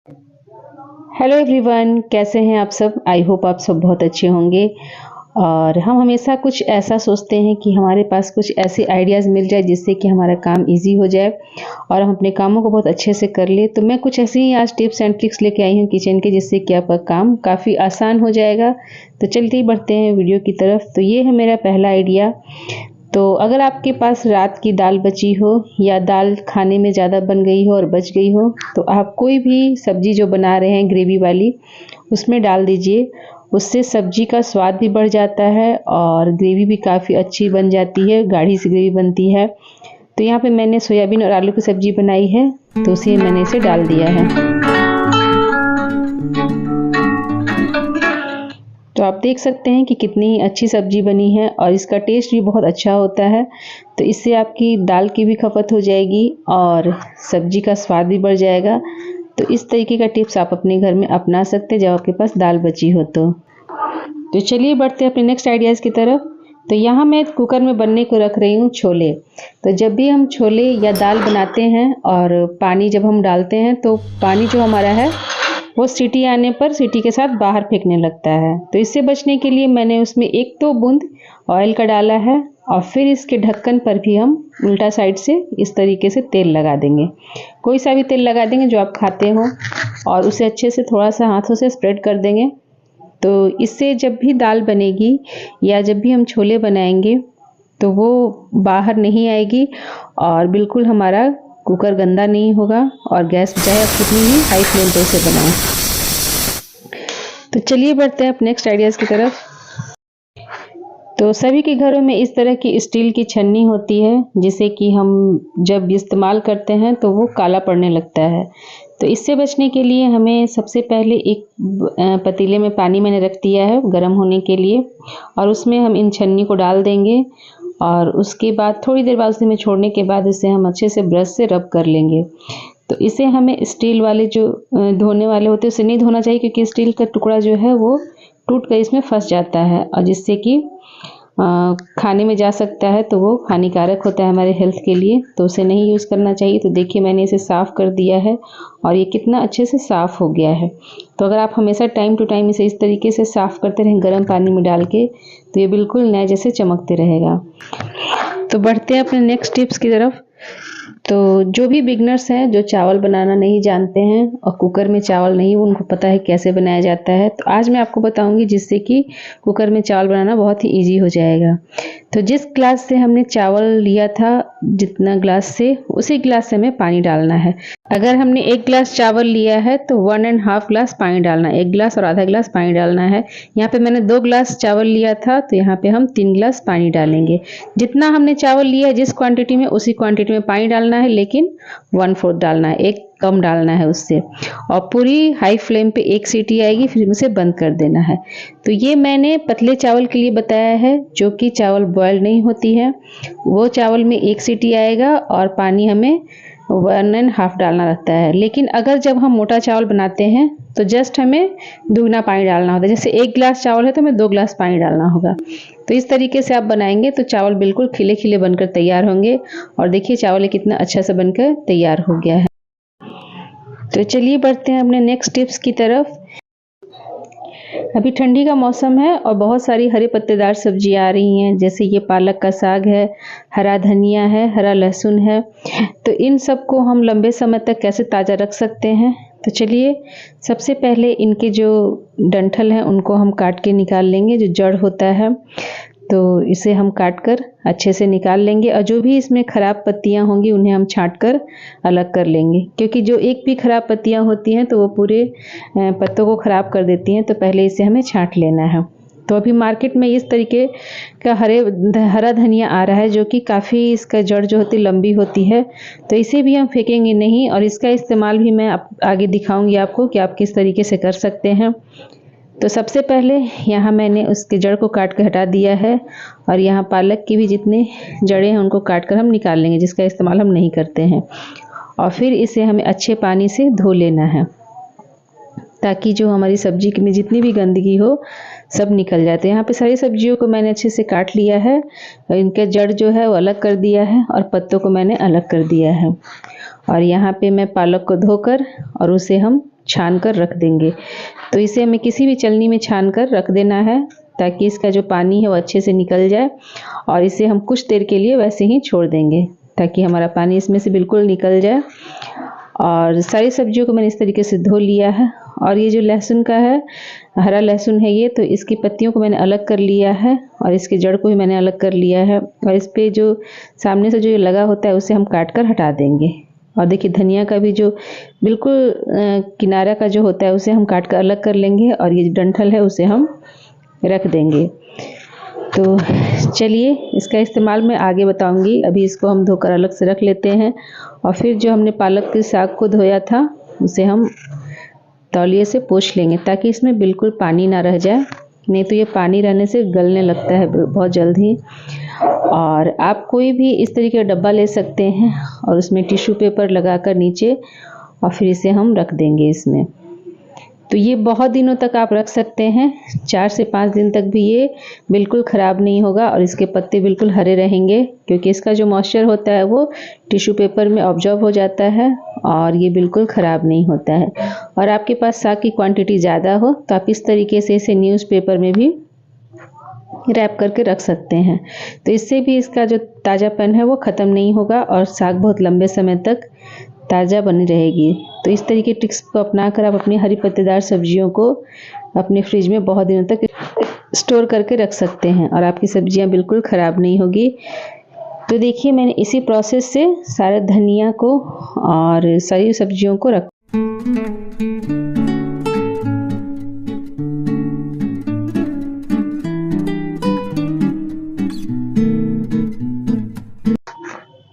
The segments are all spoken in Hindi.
हेलो एवरीवन, कैसे हैं आप सब। आई होप आप सब बहुत अच्छे होंगे। और हम हमेशा कुछ ऐसा सोचते हैं कि हमारे पास कुछ ऐसे आइडियाज़ मिल जाए जिससे कि हमारा काम इजी हो जाए और हम अपने कामों को बहुत अच्छे से कर ले। तो मैं कुछ ऐसे ही आज टिप्स एंड ट्रिक्स लेके आई हूँ किचन के, जिससे कि आपका काम काफ़ी आसान हो जाएगा। तो चलते ही बढ़ते हैं वीडियो की तरफ। तो ये है मेरा पहला आइडिया। तो अगर आपके पास रात की दाल बची हो या दाल खाने में ज़्यादा बन गई हो और बच गई हो, तो आप कोई भी सब्जी जो बना रहे हैं ग्रेवी वाली, उसमें डाल दीजिए। उससे सब्जी का स्वाद भी बढ़ जाता है और ग्रेवी भी काफ़ी अच्छी बन जाती है, गाढ़ी सी ग्रेवी बनती है। तो यहाँ पे मैंने सोयाबीन और आलू की सब्जी बनाई है, तो उसे मैंने इसे डाल दिया है। तो आप देख सकते हैं कि कितनी अच्छी सब्जी बनी है और इसका टेस्ट भी बहुत अच्छा होता है। तो इससे आपकी दाल की भी खपत हो जाएगी और सब्जी का स्वाद भी बढ़ जाएगा। तो इस तरीके का टिप्स आप अपने घर में अपना सकते हैं जब आपके पास दाल बची हो तो चलिए बढ़ते हैं अपने नेक्स्ट आइडियाज़ की तरफ। तो यहाँ मैं कुकर में बनने को रख रही हूँ छोले। तो जब भी हम छोले या दाल बनाते हैं और पानी जब हम डालते हैं, तो पानी जो हमारा है वो सीटी आने पर सीटी के साथ बाहर फेंकने लगता है। तो इससे बचने के लिए मैंने उसमें 1-2 बूंद ऑयल का डाला है और फिर इसके ढक्कन पर भी हम उल्टा साइड से इस तरीके से तेल लगा देंगे। कोई सा भी तेल लगा देंगे जो आप खाते हो, और उसे अच्छे से थोड़ा सा हाथों से स्प्रेड कर देंगे। तो इससे जब भी दाल बनेगी या जब भी हम छोले बनाएंगे तो वो बाहर नहीं आएगी और बिल्कुल हमारा कुकर गंदा नहीं होगा। और गैस चाहे आप कितनी भी हाई फ्लेम पे इसे बनाएं। तो चलिए बढ़ते हैं अब नेक्स्ट आइडियाज़ की तरफ। तो सभी के घरों में इस तरह की स्टील की छन्नी होती है, जिसे कि हम जब इस्तेमाल करते हैं तो वो काला पड़ने लगता है। तो इससे बचने के लिए हमें सबसे पहले एक पतीले में पानी मैंने रख दिया है गर्म होने के लिए, और उसमें हम इन छन्नी को डाल देंगे। और उसके बाद थोड़ी देर बाद उसे में छोड़ने के बाद इसे हम अच्छे से ब्रश से रब कर लेंगे। तो इसे हमें स्टील वाले जो धोने वाले होते हैं उसे नहीं धोना चाहिए, क्योंकि स्टील का टुकड़ा जो है वो टूट कर इसमें फंस जाता है और जिससे कि खाने में जा सकता है, तो वो हानिकारक होता है हमारे हेल्थ के लिए। तो उसे नहीं यूज़ करना चाहिए। तो देखिए मैंने इसे साफ़ कर दिया है और ये कितना अच्छे से साफ़ हो गया है। तो अगर आप हमेशा टाइम टू टाइम इसे इस तरीके से साफ़ करते रहें गर्म पानी में डाल के, तो ये बिल्कुल नए जैसे चमकते रहेगा। तो बढ़ते हैं अपने नेक्स्ट टिप्स की तरफ। तो जो भी बिगनर्स हैं, जो चावल बनाना नहीं जानते हैं और कुकर में चावल नहीं उनको पता है कैसे बनाया जाता है, तो आज मैं आपको बताऊंगी जिससे कि कुकर में चावल बनाना बहुत ही इजी हो जाएगा। तो जिस ग्लास से हमने चावल लिया था, जितना ग्लास से, उसी ग्लास से हमें पानी डालना है। अगर हमने 1 ग्लास चावल लिया है तो 1.5 ग्लास पानी डालना है। 1 ग्लास और आधा ग्लास पानी डालना है। यहाँ पे मैंने 2 ग्लास चावल लिया था, तो यहाँ पे हम 3 ग्लास पानी डालेंगे। जितना हमने चावल लिया है जिस क्वांटिटी में, उसी क्वांटिटी में पानी डालना है, लेकिन 1/4 डालना है, एक कम डालना है उससे। और पूरी हाई फ्लेम पे 1 सीटी आएगी, फिर उसे बंद कर देना है। तो ये मैंने पतले चावल के लिए बताया है, जो कि चावल बॉयल नहीं होती है। वो चावल में 1 सीटी आएगा और पानी हमें 1.5 डालना रहता है। लेकिन अगर जब हम मोटा चावल बनाते हैं तो जस्ट हमें दुगना पानी डालना होता है। जैसे 1 ग्लास चावल है तो हमें 2 ग्लास पानी डालना होगा। तो इस तरीके से आप बनाएंगे तो चावल बिल्कुल खिले खिले बनकर तैयार होंगे। और देखिए चावल कितना अच्छा से बनकर तैयार हो गया है। तो चलिए बढ़ते हैं अपने नेक्स्ट टिप्स की तरफ। अभी ठंडी का मौसम है और बहुत सारी हरे पत्तेदार सब्जियां आ रही हैं, जैसे ये पालक का साग है, हरा धनिया है, हरा लहसुन है। तो इन सब को हम लंबे समय तक कैसे ताज़ा रख सकते हैं। तो चलिए सबसे पहले इनके जो डंठल हैं उनको हम काट के निकाल लेंगे, जो जड़ होता है। तो इसे हम काट कर अच्छे से निकाल लेंगे और जो भी इसमें ख़राब पत्तियां होंगी उन्हें हम छांट कर अलग कर लेंगे, क्योंकि जो एक भी ख़राब पत्तियां होती हैं तो वो पूरे पत्तों को ख़राब कर देती हैं। तो पहले इसे हमें छांट लेना है। तो अभी मार्केट में इस तरीके का हरा धनिया आ रहा है, जो कि काफ़ी इसका जड़ जो होती लंबी होती है। तो इसे भी हम फेंकेंगे नहीं और इसका इस्तेमाल भी मैं आगे दिखाऊंगी आपको कि आप किस तरीके से कर सकते हैं। तो सबसे पहले यहाँ मैंने उसके जड़ को काट कर हटा दिया है और यहाँ पालक की भी जितने जड़ें हैं उनको काट कर हम निकाल लेंगे, जिसका इस्तेमाल हम नहीं करते हैं। और फिर इसे हमें अच्छे पानी से धो लेना है, ताकि जो हमारी सब्जी में जितनी भी गंदगी हो सब निकल जाते हैं। यहाँ पे सारी सब्जियों को मैंने अच्छे से काट लिया है। इनका जड़ जो है वो अलग कर दिया है और पत्तों को मैंने अलग कर दिया है। और यहाँ पे मैं पालक को धोकर और उसे हम छान कर रख देंगे। तो इसे हमें किसी भी छलनी में छान कर रख देना है ताकि इसका जो पानी है वो अच्छे से निकल जाए, और इसे हम कुछ देर के लिए वैसे ही छोड़ देंगे ताकि हमारा पानी इसमें से बिल्कुल निकल जाए। और सारी सब्जियों को मैंने इस तरीके से धो लिया है। और ये जो लहसुन का है, हरा लहसुन है ये, तो इसकी पत्तियों को मैंने अलग कर लिया है और इसकी जड़ को भी मैंने अलग कर लिया है। और इस पे जो सामने से जो लगा होता है उसे हम काट कर हटा देंगे। और देखिए धनिया का भी जो बिल्कुल किनारा का जो होता है उसे हम काट कर अलग कर लेंगे, और ये डंठल है उसे हम रख देंगे। तो चलिए इसका इस्तेमाल मैं आगे बताऊंगी। अभी इसको हम धोकर अलग से रख लेते हैं। और फिर जो हमने पालक के साग को धोया था उसे हम तौलिए से पोंछ लेंगे ताकि इसमें बिल्कुल पानी ना रह जाए, नहीं तो ये पानी रहने से गलने लगता है बहुत जल्द ही। और आप कोई भी इस तरीके का डब्बा ले सकते हैं और उसमें टिश्यू पेपर लगाकर नीचे, और फिर इसे हम रख देंगे इसमें। तो ये बहुत दिनों तक आप रख सकते हैं, 4 से 5 दिन तक भी ये बिल्कुल ख़राब नहीं होगा और इसके पत्ते बिल्कुल हरे रहेंगे, क्योंकि इसका जो मॉइस्चर होता है वो टिश्यू पेपर में ऑब्जॉर्ब हो जाता है और ये बिल्कुल ख़राब नहीं होता है। और आपके पास साग की क्वांटिटी ज़्यादा हो तो आप इस तरीके से इसे न्यूज़पेपर में भी रैप करके रख सकते हैं। तो इससे भी इसका जो ताज़ापन है वो ख़त्म नहीं होगा और साग बहुत लंबे समय तक ताज़ा बनी रहेगी। तो इस तरीके ट्रिक्स को अपनाकर आप अपनी हरी पत्तेदार सब्जियों को अपने फ्रिज में बहुत दिनों तक स्टोर करके रख सकते हैं और आपकी सब्जियां बिल्कुल ख़राब नहीं होगी। तो देखिए मैंने इसी प्रोसेस से सारे धनिया को और सारी सब्जियों को रख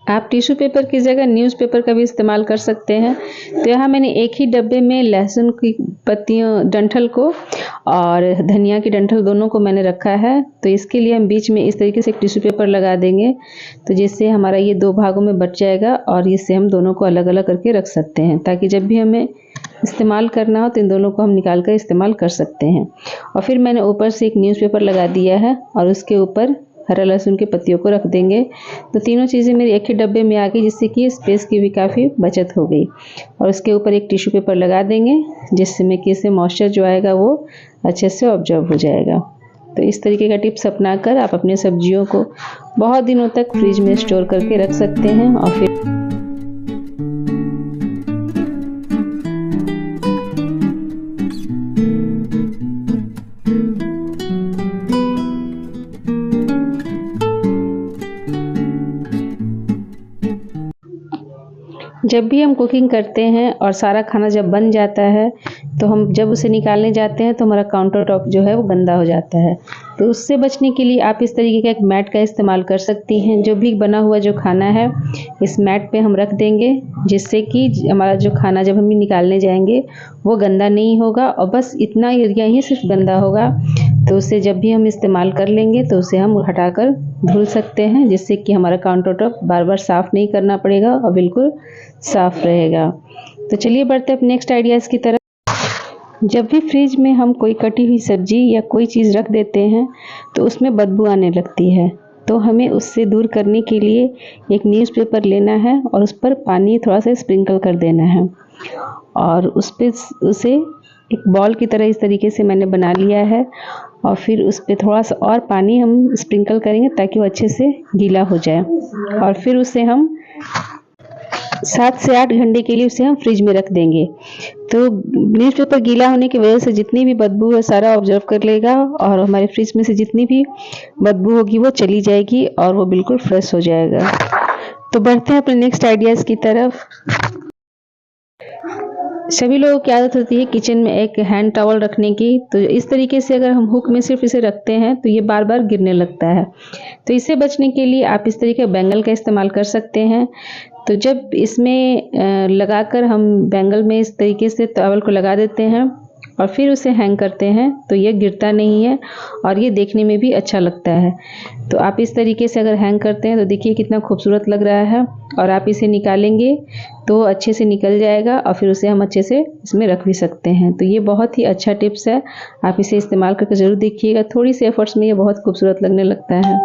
आप टिश्यू पेपर की जगह न्यूज़पेपर का भी इस्तेमाल कर सकते हैं। तो यहाँ मैंने एक ही डब्बे में लहसुन की पत्तियों डंठल को और धनिया की डंठल दोनों को मैंने रखा है। तो इसके लिए हम बीच में इस तरीके से एक टिश्यू पेपर लगा देंगे, तो जिससे हमारा ये 2 भागों में बट जाएगा और इससे हम दोनों को अलग अलग करके रख सकते हैं, ताकि जब भी हमें इस्तेमाल करना हो तो इन दोनों को हम निकाल कर इस्तेमाल कर सकते हैं। और फिर मैंने ऊपर से एक न्यूज़पेपर लगा दिया है और उसके ऊपर हरा लहसुन की पत्तियों को रख देंगे। तो तीनों चीज़ें मेरी एक ही डब्बे में आ गई, जिससे कि स्पेस की भी काफ़ी बचत हो गई। और उसके ऊपर एक टिश्यू पेपर लगा देंगे, जिससे में कि इससे मॉइस्चर जो आएगा वो अच्छे से ऑब्जॉर्ब हो जाएगा। तो इस तरीके का टिप्स अपनाकर आप अपने सब्जियों को बहुत दिनों तक फ्रिज में स्टोर करके रख सकते हैं। और फिर जब भी हम कुकिंग करते हैं और सारा खाना जब बन जाता है तो हम जब उसे निकालने जाते हैं तो हमारा काउंटर टॉप जो है वो गंदा हो जाता है। तो उससे बचने के लिए आप इस तरीके का एक मैट का इस्तेमाल कर सकती हैं। जो भी बना हुआ जो खाना है इस मैट पे हम रख देंगे, जिससे कि हमारा जो खाना जब हम निकालने जाएंगे वो गंदा नहीं होगा, और बस इतना एरिया ही सिर्फ गंदा होगा। तो उसे जब भी हम इस्तेमाल कर लेंगे तो उसे हम हटाकर धुल सकते हैं, जिससे कि हमारा काउंटर टॉप बार बार साफ़ नहीं करना पड़ेगा और बिल्कुल साफ़ रहेगा। तो चलिए बढ़ते हैं अपने नेक्स्ट आइडियाज़ की तरफ। जब भी फ्रिज में हम कोई कटी हुई सब्जी या कोई चीज़ रख देते हैं तो उसमें बदबू आने लगती है। तो हमें उससे दूर करने के लिए एक न्यूज़पेपर लेना है और उस पर पानी थोड़ा सा स्प्रिंकल कर देना है, और उसे एक बॉल की तरह इस तरीके से मैंने बना लिया है। और फिर उस पर थोड़ा सा और पानी हम स्प्रिंकल करेंगे ताकि वो अच्छे से गीला हो जाए। और फिर उसे हम 7 से 8 घंटे के लिए उसे हम फ्रिज में रख देंगे। तो न्यूज़पेपर गीला होने की वजह से जितनी भी बदबू है सारा ऑब्जर्व कर लेगा और हमारे फ्रिज में से जितनी भी बदबू होगी वो चली जाएगी और वो बिल्कुल फ्रेश हो जाएगा। तो बढ़ते हैं अपने नेक्स्ट आइडियाज़ की तरफ। सभी लोगों की आदत होती है किचन में एक हैंड टॉवल रखने की। तो इस तरीके से अगर हम हुक में सिर्फ इसे रखते हैं तो ये बार बार गिरने लगता है। तो इससे बचने के लिए आप इस तरीके बैंगल का इस्तेमाल कर सकते हैं। तो जब इसमें लगाकर हम बैंगल में इस तरीके से टॉवल को लगा देते हैं और फिर उसे हैंग करते हैं तो ये गिरता नहीं है और ये देखने में भी अच्छा लगता है। तो आप इस तरीके से अगर हैंग करते हैं तो देखिए कितना खूबसूरत लग रहा है, और आप इसे निकालेंगे तो अच्छे से निकल जाएगा और फिर उसे हम अच्छे से इसमें रख भी सकते हैं। तो ये बहुत ही अच्छा टिप्स है, आप इसे इस्तेमाल करके ज़रूर देखिएगा। थोड़ी सी एफर्ट्स में ये बहुत खूबसूरत लगने लगता है।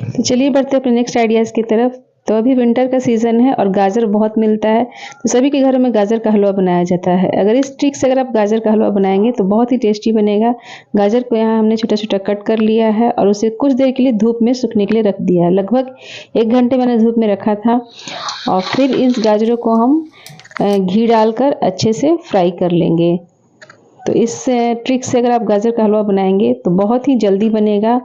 तो चलिए बढ़ते हैं अपने नेक्स्ट आइडियाज़ की तरफ। तो अभी विंटर का सीज़न है और गाजर बहुत मिलता है, तो सभी के घरों में गाजर का हलवा बनाया जाता है। अगर इस ट्रिक से अगर आप गाजर का हलवा बनाएंगे तो बहुत ही टेस्टी बनेगा। गाजर को यहाँ हमने छोटा-छोटा कट कर लिया है और उसे कुछ देर के लिए धूप में सूखने के लिए रख दिया है। लगभग 1 घंटे मैंने धूप में रखा था और फिर इस गाजरों को हम घी डालकर अच्छे से फ्राई कर लेंगे। तो इस ट्रिक से अगर आप गाजर का हलवा बनाएंगे तो बहुत ही जल्दी बनेगा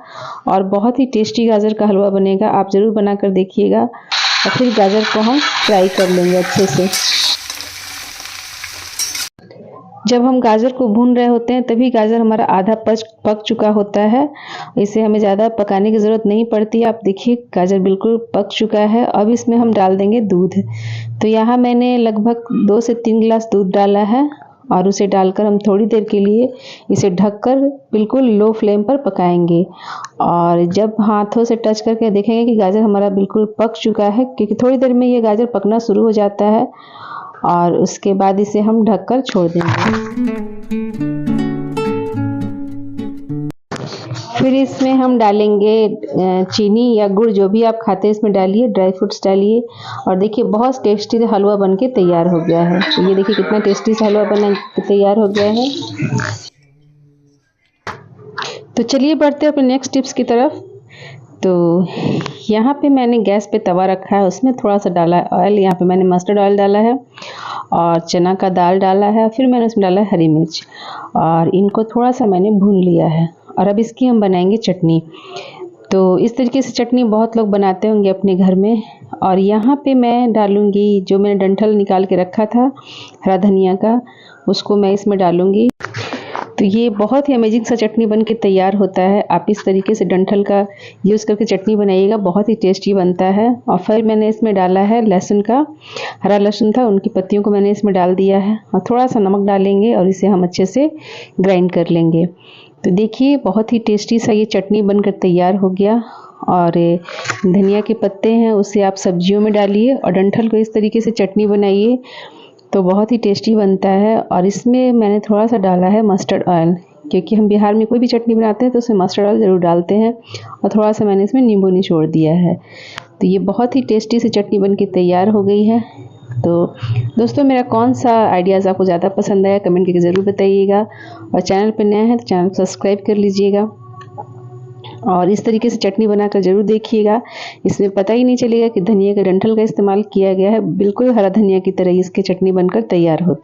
और बहुत ही टेस्टी गाजर का हलवा बनेगा। आप ज़रूर बनाकर देखिएगा। और फिर गाजर को हम फ्राई कर लेंगे अच्छे से। जब हम गाजर को भून रहे होते हैं तभी गाजर हमारा आधा पक चुका होता है। इसे हमें ज़्यादा पकाने की ज़रूरत नहीं पड़ती। आप देखिए गाजर बिल्कुल पक चुका है। अब इसमें हम डाल देंगे दूध। तो यहाँ मैंने लगभग 2 से 3 गिलास दूध डाला है और उसे डालकर हम थोड़ी देर के लिए इसे ढककर बिल्कुल लो फ्लेम पर पकाएंगे। और जब हाथों से टच करके देखेंगे कि गाजर हमारा बिल्कुल पक चुका है, क्योंकि थोड़ी देर में ये गाजर पकना शुरू हो जाता है, और उसके बाद इसे हम ढककर छोड़ देंगे। फिर इसमें हम डालेंगे चीनी या गुड़, जो भी आप खाते हैं इसमें डालिए, ड्राई फ्रूट्स डालिए। और देखिए बहुत टेस्टी हलवा बनके तैयार हो गया है। तो ये देखिए कितना टेस्टी सा हलवा बन के तैयार हो गया है। तो चलिए बढ़ते हैं अपने नेक्स्ट टिप्स की तरफ। तो यहाँ पे मैंने गैस पे तवा रखा है, उसमें थोड़ा सा डाला है ऑयल। यहाँ पे मैंने मस्टर्ड ऑयल डाला है और चना का दाल डाला है। फिर मैंने उसमें डाला है हरी मिर्च और इनको थोड़ा सा मैंने भून लिया है। और अब इसकी हम बनाएंगे चटनी। तो इस तरीके से चटनी बहुत लोग बनाते होंगे अपने घर में। और यहाँ पे मैं डालूँगी जो मैंने डंठल निकाल के रखा था हरा धनिया का, उसको मैं इसमें डालूँगी। तो ये बहुत ही अमेजिंग सा चटनी बन के तैयार होता है। आप इस तरीके से डंठल का यूज़ करके चटनी बनाइएगा, बहुत ही टेस्टी बनता है। और फिर मैंने इसमें डाला है लहसुन का, हरा लहसुन था, उनकी पत्तियों को मैंने इसमें डाल दिया है। और थोड़ा सा नमक डालेंगे और इसे हम अच्छे से ग्राइंड कर लेंगे। तो देखिए बहुत ही टेस्टी सा ये चटनी बनकर तैयार हो गया। और धनिया के पत्ते हैं उसे आप सब्जियों में डालिए और डंठल को इस तरीके से चटनी बनाइए तो बहुत ही टेस्टी बनता है। और इसमें मैंने थोड़ा सा डाला है मस्टर्ड ऑयल, क्योंकि हम बिहार में कोई भी चटनी बनाते हैं तो उसमें मस्टर्ड ऑयल ज़रूर डालते हैं। और थोड़ा सा मैंने इसमें नींबू निचोड़ दिया है। तो ये बहुत ही टेस्टी सी चटनी बनके तैयार हो गई है। तो दोस्तों मेरा कौन सा आइडियाज़ आपको ज़्यादा पसंद आया कमेंट करके ज़रूर बताइएगा। और चैनल पर नया है तो चैनल को सब्सक्राइब कर लीजिएगा और इस तरीके से चटनी बनाकर ज़रूर देखिएगा। इसमें पता ही नहीं चलेगा कि धनिया के डंठल का इस्तेमाल किया गया है। बिल्कुल हरा धनिया की तरह इसकी चटनी बनकर तैयार होती है।